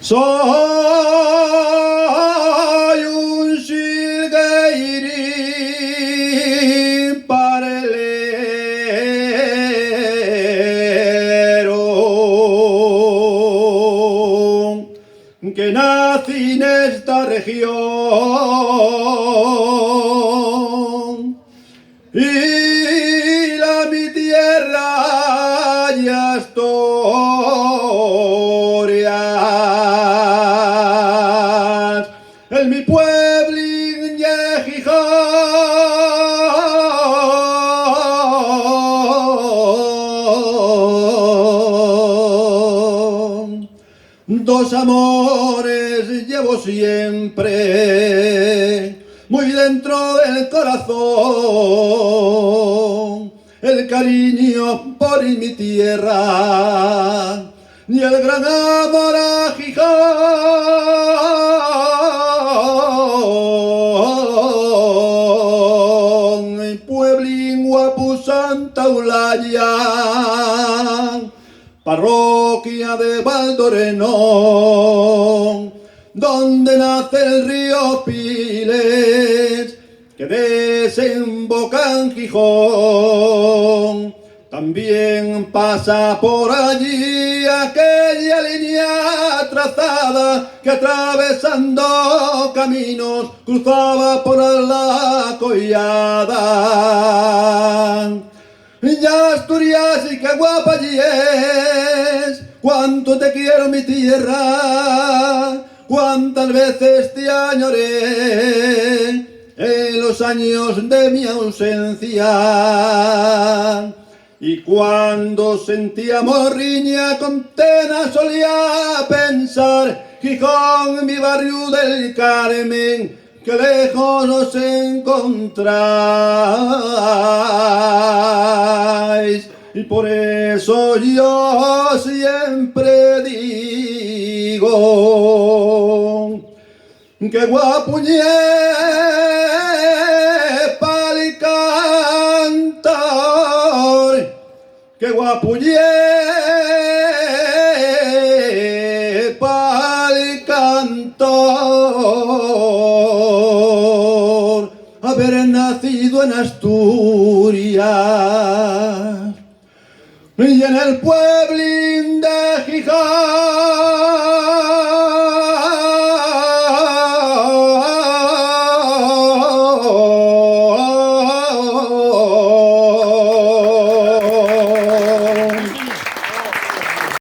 Soy un shilgueirín parelero que nací en esta región y la mi tierra ya historias en mi pueblín de Gijón. Dos amores llevo siempre muy dentro del corazón, el cariño por mi tierra y el gran amor a Gijón. El pueblín guapo Santa Eulalia, parroquia de Valdoreno, donde nace el río Piles, que desemboca en Gijón. También pasa por allí aquella línea trazada que atravesando caminos cruzaba por la collada. Ya Asturias y qué guapa allí es, cuánto te quiero mi tierra, cuántas veces te añoré en los años de mi ausencia. Y cuando sentíamos riña con pena solía pensar, Gijón, mi barrio del Carmen, que lejos nos encontráis. Y por eso yo siempre digo que guapuñé pa'l cantor, que guapuñé pa'l cantor, haber nacido en Asturias y en el pueblín de Gijón.